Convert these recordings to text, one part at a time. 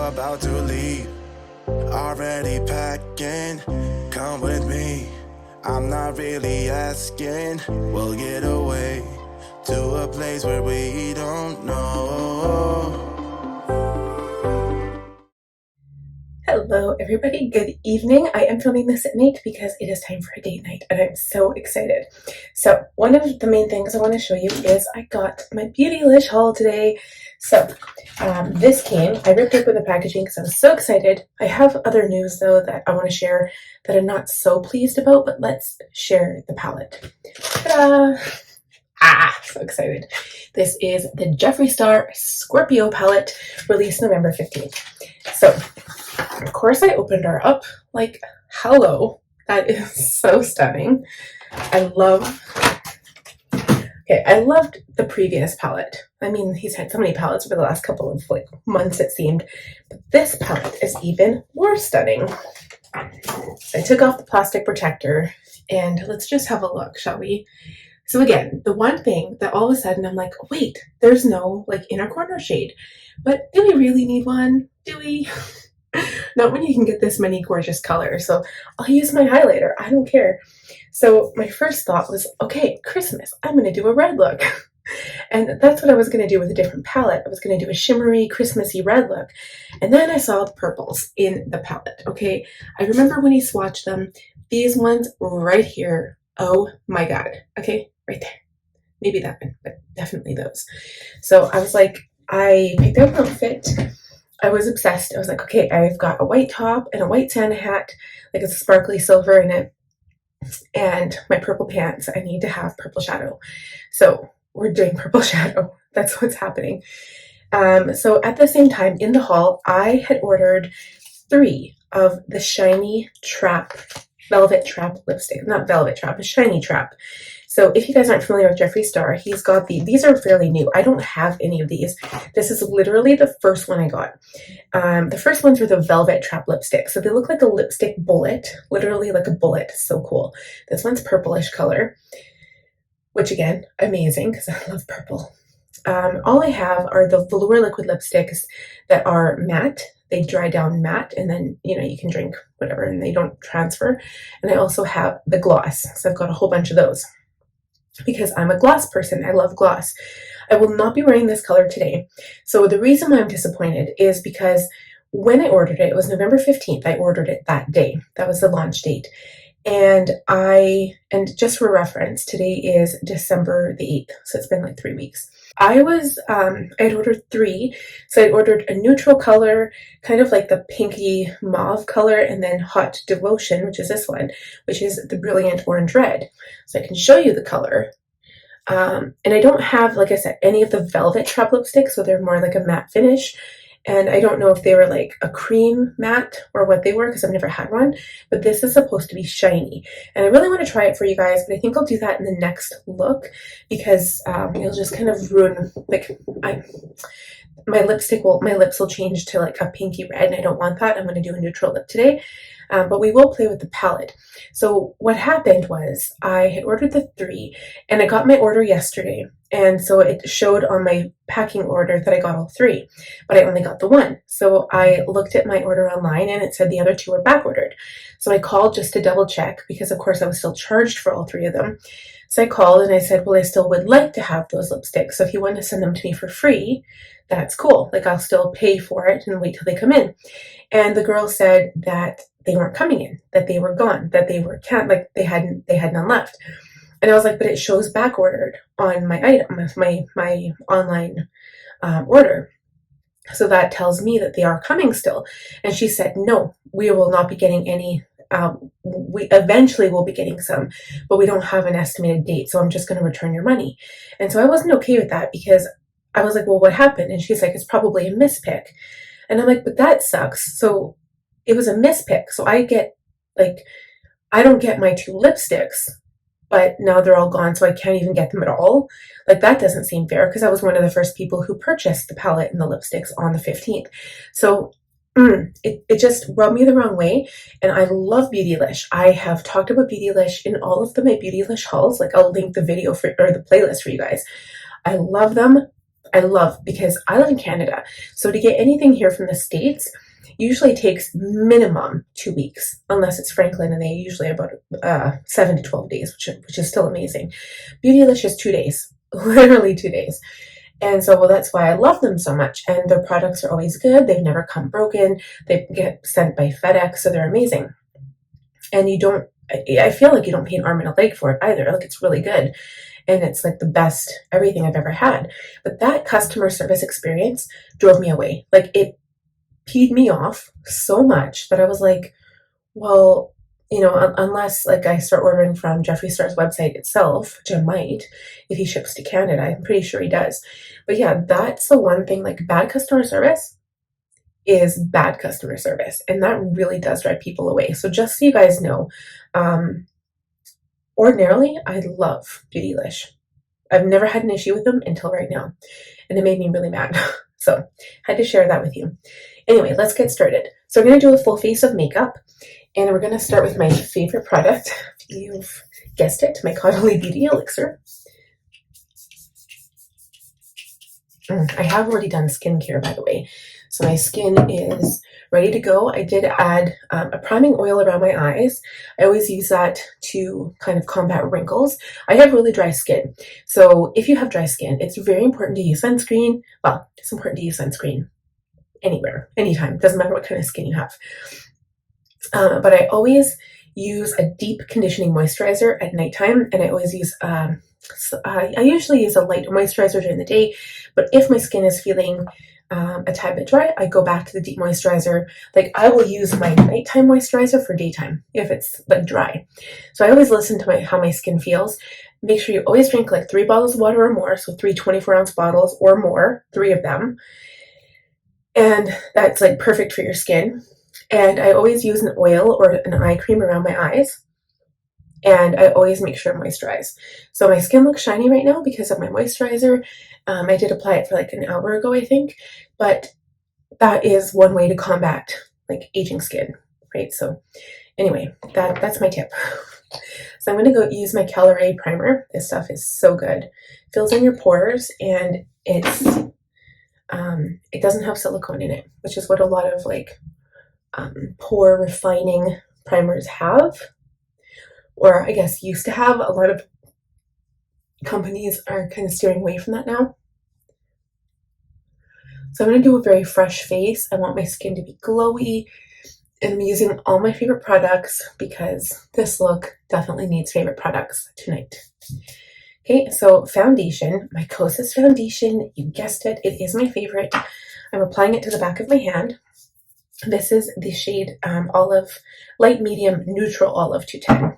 about to leave. Already packing, come with me. I'm not really asking. We'll get away to a place where we don't know. Hello everybody, good evening. I am filming this at night because it is time for a date night and I'm so excited. So one of the main things I want to show you is I got my Beautylish haul today. So this came, I ripped open the packaging because I was so excited. I have other news though that I want to share that I'm not so pleased about, but let's share the palette. Ta-da! So excited. This is the Jeffree Star Scorpio palette, released November 15th. So of course I opened her up like, hello, that is so stunning. I loved the previous palette. I mean, he's had so many palettes over the last couple of months it seemed, but this palette is even more stunning. So I took off the plastic protector and let's just have a look, shall we? So again, the one thing that all of a sudden I'm like, wait, there's no inner corner shade, but do we really need one? Do we? Not when you can get this many gorgeous colors. So I'll use my highlighter. I don't care. So my first thought was, okay, Christmas, I'm going to do a red look. And that's what I was going to do with a different palette. I was going to do a shimmery, Christmassy red look. And then I saw the purples in the palette. Okay. I remember when he swatched them, these ones right here. Oh my God. Okay. Right there. Maybe that one, but definitely those. So I was like, I picked out an outfit. I was obsessed. I was like, okay, I've got a white top and a white Santa hat, like it's a sparkly silver in it, and my purple pants. I need to have purple shadow. So we're doing purple shadow. That's what's happening. So at the same time in the haul, I had ordered 3 of the Shiny Trap, Velvet Trap lipstick. Not Velvet Trap, a Shiny Trap. So if you guys aren't familiar with Jeffree Star, he's got these are fairly new. I don't have any of these. This is literally the first one I got. The first ones were the Velvet Trap lipstick. So they look like a lipstick bullet, literally like a bullet. So cool. This one's purplish color, which again, amazing because I love purple. All I have are the velour liquid lipsticks that are matte. They dry down matte and then, you can drink whatever and they don't transfer. And I also have the gloss. So I've got a whole bunch of those because I'm a gloss person. I love gloss. I will not be wearing this color today. So the reason why I'm disappointed is because when I ordered it, it was November 15th. I ordered it that day. That was the launch date. And just for reference, today is December the 8th. So it's been like 3 weeks. I'd ordered 3. So I ordered a neutral color, kind of like the pinky mauve color, and then Hot Devotion, which is this one, which is the brilliant orange red. So I can show you the color. And I don't have, like I said, any of the Velvet Trap lipsticks, so they're more like a matte finish. And I don't know if they were like a cream matte or what they were because I've never had one, but this is supposed to be shiny. And I really want to try it for you guys, but I think I'll do that in the next look because it'll just kind of ruin, my lips will change to like a pinky red and I don't want that. I'm going to do a neutral lip today. But we will play with the palette. So what happened was I had ordered the 3 and I got my order yesterday. And so it showed on my packing order that I got all 3, but I only got the 1. So I looked at my order online and it said the other 2 were back ordered. So I called just to double check because of course I was still charged for all 3 of them. So I called and I said, well, I still would like to have those lipsticks. So if you want to send them to me for free, that's cool. Like I'll still pay for it and wait till they come in. And the girl said that they weren't coming in, that they were gone, that they were they had none left. And I was like, but it shows back ordered on my item, my online order. So that tells me that they are coming still. And she said, no, we will not be getting any. We eventually will be getting some, but we don't have an estimated date. So I'm just going to return your money. And so I wasn't okay with that because I was like, well, what happened? And she's like, it's probably a mispick. And I'm like, but that sucks. So it was a mispick. So I don't get my 2 lipsticks, but now they're all gone. So I can't even get them at all. Like that doesn't seem fair because I was one of the first people who purchased the palette and the lipsticks on the 15th. So it just rubbed me the wrong way. And I love Beautylish. I have talked about Beautylish in all of my Beautylish hauls. Like I'll link the video or the playlist for you guys. I love them. I love, because I live in Canada. So to get anything here from the States usually takes minimum 2 weeks, unless it's Franklin, and they usually about 7 to 12 days, which is still amazing. Beautylicious 2 days, literally 2 days. And so, well, that's why I love them so much. And their products are always good. They've never come broken. They get sent by FedEx, so they're amazing. And I feel like you don't pay an arm and a leg for it either. Like, it's really good. And it's like the best everything I've ever had. But that customer service experience drove me away. Like, it peed me off so much that I was like, well, you know, unless like I start ordering from Jeffree Star's website itself, which I might, if he ships to Canada, I'm pretty sure he does. But yeah, that's the one thing, like, bad customer service is bad customer service. And that really does drive people away. So just so you guys know, ordinarily, I love Beautylish. I've never had an issue with them until right now. And it made me really mad. So had to share that with you. Anyway, let's get started. So we're going to do a full face of makeup. And we're going to start with my favorite product. You've guessed it, my Caudalie Beauty Elixir. I have already done skincare, by the way. So my skin is ready to go. I did add a priming oil around my eyes. I always use that to kind of combat wrinkles. I have really dry skin. So if you have dry skin, it's very important to use sunscreen. Well, it's important to use sunscreen anywhere, anytime. Doesn't matter what kind of skin you have. But I always use a deep conditioning moisturizer at nighttime, and I always use, I usually use a light moisturizer during the day, but if my skin is feeling a tad bit dry, I go back to the deep moisturizer. Like, I will use my nighttime moisturizer for daytime if it's like dry. So I always listen to how my skin feels. Make sure you always drink like 3 bottles of water or more, so 3 24-ounce bottles or more, 3 of them. And that's like perfect for your skin. And I always use an oil or an eye cream around my eyes. And I always make sure I moisturize. So my skin looks shiny right now because of my moisturizer. I did apply it for like an hour ago, I think. But that is one way to combat like aging skin, right? So anyway, that's my tip. So I'm going to go use my Caliray primer. This stuff is so good. Fills in your pores, and it doesn't have silicone in it, which is what a lot of like pore refining primers have, or I guess used to have. A lot of companies are kind of steering away from that now. So I'm going to do a very fresh face. I want my skin to be glowy, and I'm using all my favorite products because this look definitely needs favorite products tonight. Okay, so foundation, my Kosas foundation, you guessed it, it is my favorite. I'm applying it to the back of my hand. This is the shade Olive, Light Medium Neutral Olive 210.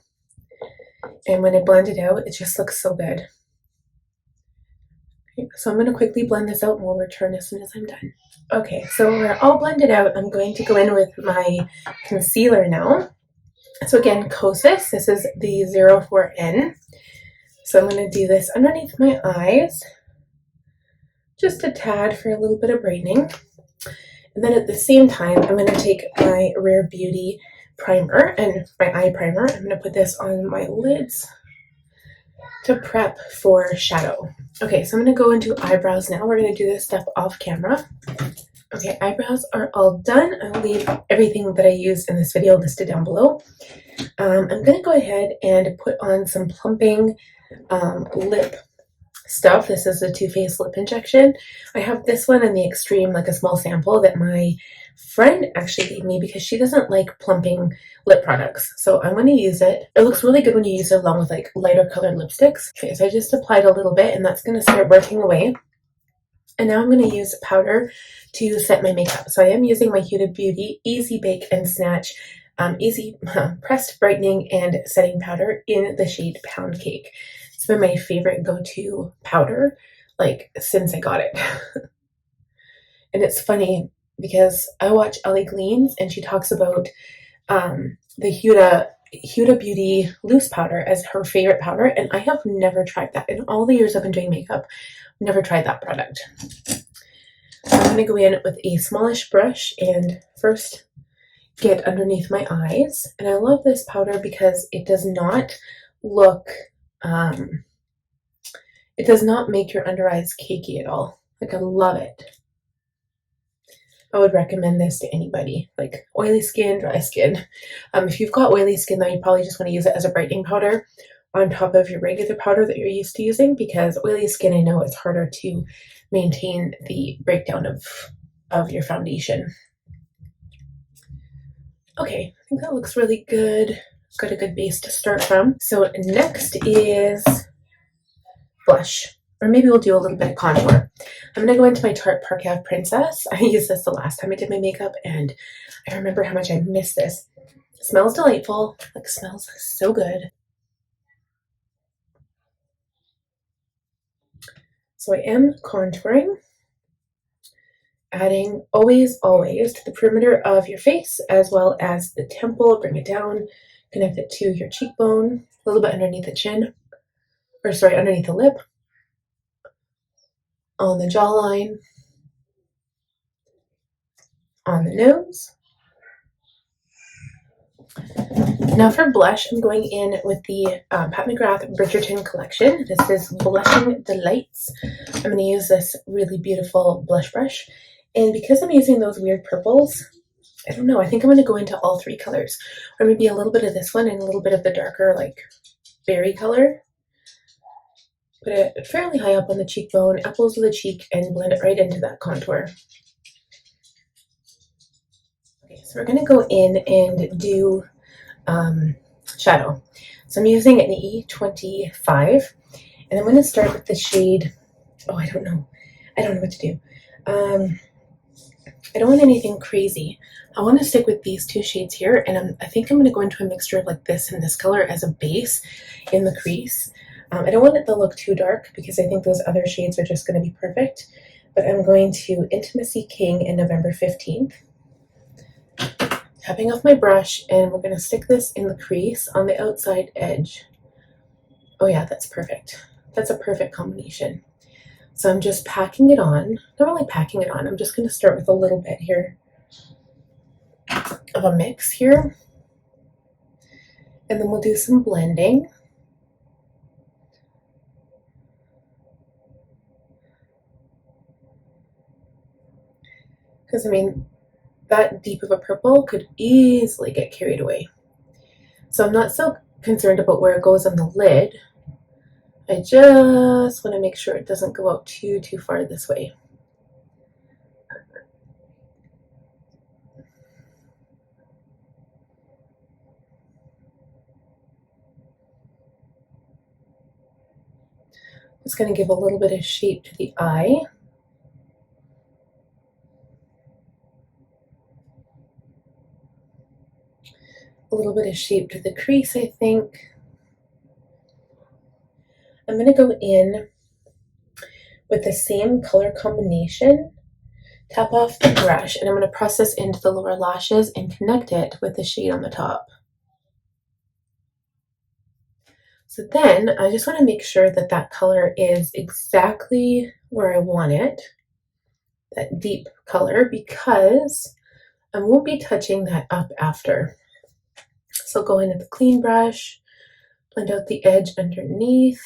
And when I blend it out, it just looks so good. Okay, so I'm going to quickly blend this out, and we'll return as soon as I'm done. Okay, so we're all blended out. I'm going to go in with my concealer now. So again, Kosas, this is the 04N. So I'm going to do this underneath my eyes, just a tad for a little bit of brightening. And then at the same time, I'm going to take my Rare Beauty primer and my eye primer. I'm going to put this on my lids to prep for shadow. Okay, so I'm going to go into eyebrows now. We're going to do this stuff off camera. Okay, eyebrows are all done. I'll leave everything that I used in this video listed down below. I'm going to go ahead and put on some plumping lip stuff. This is the Too Faced lip injection. I have this one in the extreme, like a small sample that my friend actually gave me because she doesn't like plumping lip products. So I'm going to use it. It looks really good when you use it along with like lighter colored lipsticks. Okay, so I just applied a little bit, and that's going to start working away. And now I'm going to use powder to set my makeup. So I am using my Huda Beauty Easy Bake and Snatch Easy Pressed Brightening and Setting Powder in the shade Pound Cake. It's been my favorite go-to powder, like, since I got it. And it's funny because I watch Ellie Gleans, and she talks about the Huda Beauty loose powder as her favorite powder, and I have never tried that. In all the years I've been doing makeup, never tried that product. So I'm going to go in with a smallish brush and first get underneath my eyes. And I love this powder because it does not look, it does not make your under eyes cakey at all. Like, I love it. I would recommend this to anybody, like oily skin, dry skin. If you've got oily skin, though, you probably just want to use it as a brightening powder on top of your regular powder that you're used to using, because oily skin, I know it's harder to maintain the breakdown of your foundation. Okay, I think that looks really good. Got a good base to start from. So next is blush. Or maybe we'll do a little bit of contour. I'm going to go into my Tarte Park Princess. I used this the last time I did my makeup, and I remember how much I missed this. It smells delightful. Like, smells so good. So I am contouring, adding always to the perimeter of your face as well as the temple. Bring it down, connect it to your cheekbone, a little bit underneath the chin, or sorry, underneath the lip, on the jawline, on the nose. Now for blush, I'm going in with the Pat McGrath Bridgerton collection. This is Blushing Delights. I'm going to use this really beautiful blush brush. And because I'm using those weird purples, I don't know, I think I'm going to go into all three colors. Or maybe a little bit of this one and a little bit of the darker, like, berry color. Put it fairly high up on the cheekbone, apples of the cheek, and blend it right into that contour. Okay, so we're going to go in and do shadow. So I'm using an E25, and I'm going to start with the shade, I don't know what to do. I don't want anything crazy. I want to stick with these two shades here, and I think I'm going to go into a mixture of like this and this color as a base in the crease. I don't want it to look too dark because I think those other shades are just going to be perfect, but I'm going to Intimacy King in November 15th. Tapping off my brush, and we're going to stick this in the crease on the outside edge. Oh yeah, that's perfect. That's a perfect combination. So I'm just packing it on. Not really packing it on, I'm just going to start with a little bit here of a mix here. And then we'll do some blending. Because, I mean, that deep of a purple could easily get carried away. So I'm not so concerned about where it goes on the lid. I just want to make sure it doesn't go out too far this way. It's going to give a little bit of shape to the eye. A little bit of shape to the crease, I think. I'm going to go in with the same color combination, tap off the brush, and I'm going to press this into the lower lashes and connect it with the shade on the top. So then I just want to make sure that that color is exactly where I want it, that deep color, because I won't be touching that up after. So go in with the clean brush, blend out the edge underneath.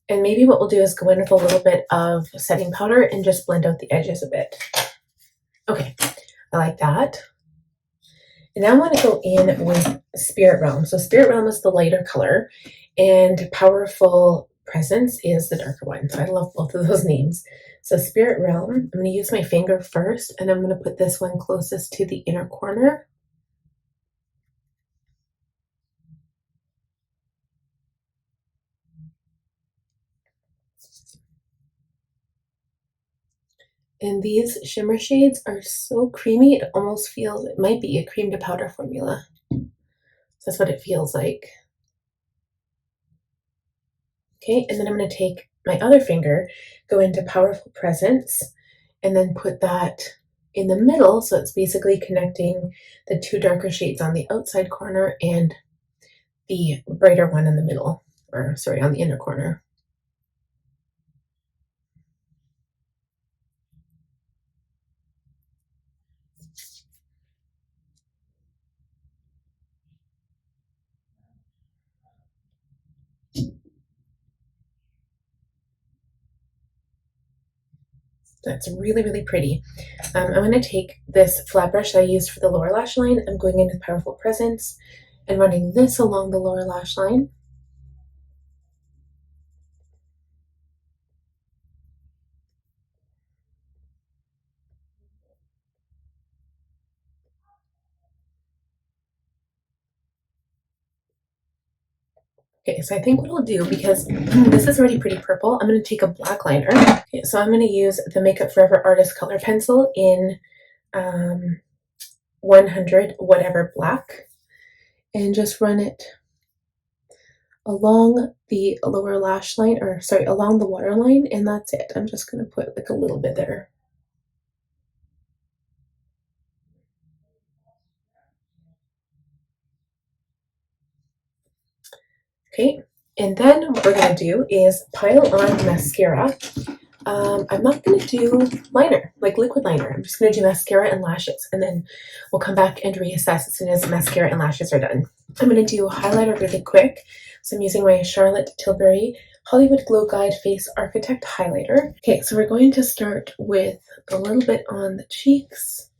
And maybe what we'll do is go in with a little bit of setting powder and just blend out the edges a bit. Okay, I like that. And now I'm going to go in with Spirit Realm. So Spirit Realm is the lighter color, and Powerful Presence is the darker one. So I love both of those names. So Spirit Realm, I'm going to use my finger first, and I'm going to put this one closest to the inner corner. And these shimmer shades are so creamy, it almost feels, it might be a cream to powder formula. That's what it feels like. Okay, and then I'm going to take my other finger, go into Powerful Presence, and then put that in the middle, so it's basically connecting the two darker shades on the outside corner and the brighter one in the middle, or sorry, on the inner corner. That's really, really pretty. I'm going to take this flat brush that I used for the lower lash line. I'm going into Powerful Presence and running this along the lower lash line. Okay, so I think what I'll do, because this is already pretty purple, I'm going to take a black liner. Okay, so I'm going to use the Makeup Forever Artist Color Pencil in 100 whatever black, and just run it along the lower lash line, or sorry, along the waterline, and that's it. I'm just going to put like a little bit there. Okay, and then what we're going to do is pile on mascara. I'm not going to do liner, like liquid liner. I'm just going to do mascara and lashes, and then we'll come back and reassess as soon as mascara and lashes are done. I'm going to do highlighter really quick. So I'm using my Charlotte Tilbury Hollywood Glow Guide Face Architect highlighter. Okay, so we're going to start with a little bit on the cheeks.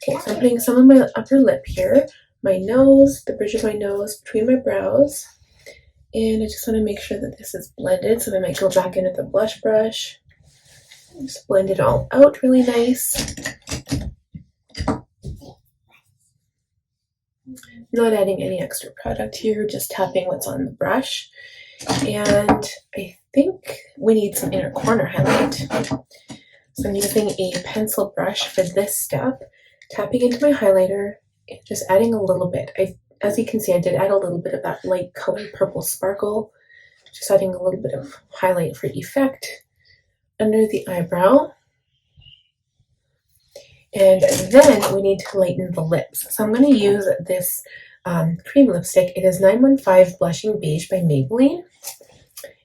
Okay, so I'm putting some on my upper lip here, my nose, the bridge of my nose, between my brows. And I just want to make sure that this is blended, so I might go back in with the blush brush. Just blend it all out really nice. Not adding any extra product here, just tapping what's on the brush. And I think we need some inner corner highlight. So I'm using a pencil brush for this step, tapping into my highlighter, and just adding a little bit. As you can see, I did add a little bit of that light colored purple sparkle, just adding a little bit of highlight for effect under the eyebrow. And then we need to lighten the lips. So I'm going to use this cream lipstick. It is 915 Blushing Beige by Maybelline.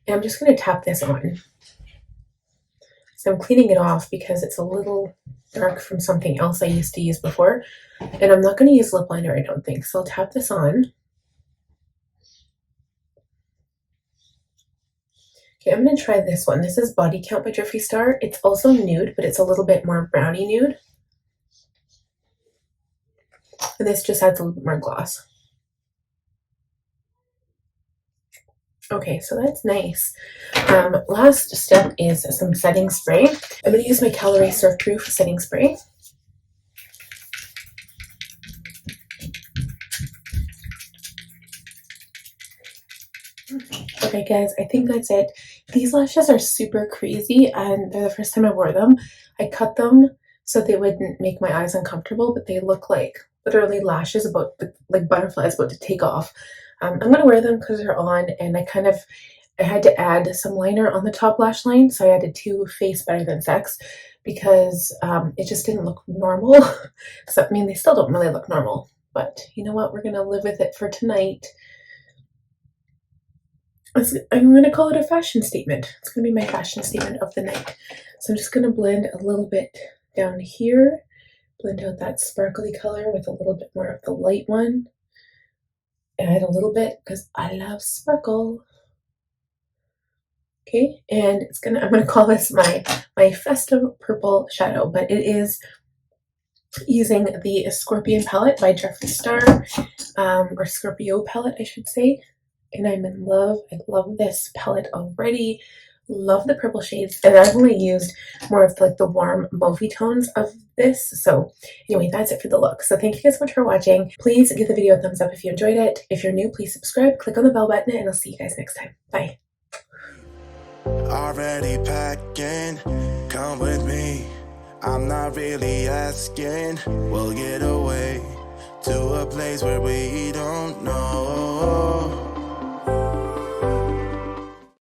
And I'm just going to tap this on. So I'm cleaning it off because it's a little dark from something else I used to use before. And I'm not going to use lip liner, I don't think. So I'll tap this on. Okay, I'm going to try this one. This is Body Count by Jeffree Star. It's also nude, but it's a little bit more brownie nude. And this just adds a little bit more gloss. Okay, so that's nice. Last step is some setting spray. I'm going to use my Caliray Surfproof setting spray. Okay guys, I think that's it. These lashes are super crazy, and they're the first time I wore them. I cut them so they wouldn't make my eyes uncomfortable, but they look like literally lashes about like butterflies about to take off. I'm gonna wear them because they're on, and I had to add some liner on the top lash line, so I added 2 Face Better Than Sex because it just didn't look normal. So I mean, they still don't really look normal, but you know what? We're gonna live with it for tonight. I'm going to call it a fashion statement. It's going to be my fashion statement of the night. So I'm just going to blend a little bit down here, blend out that sparkly color with a little bit more of the light one. Add a little bit because I love sparkle. Okay, and I'm going to call this my festive purple shadow, but it is using the Scorpion palette by Jeffree Star, or Scorpio palette, I should say. And I'm in love. I love this palette already. Love the purple shades. And I've only used more of like the warm mauvey tones of this. So anyway, that's it for the look. So thank you guys so much for watching. Please give the video a thumbs up if you enjoyed it. If you're new, please subscribe, click on the bell button, and I'll see you guys next time. Bye. Already packing, come with me. I'm not really asking. We'll get away to a place where we don't know.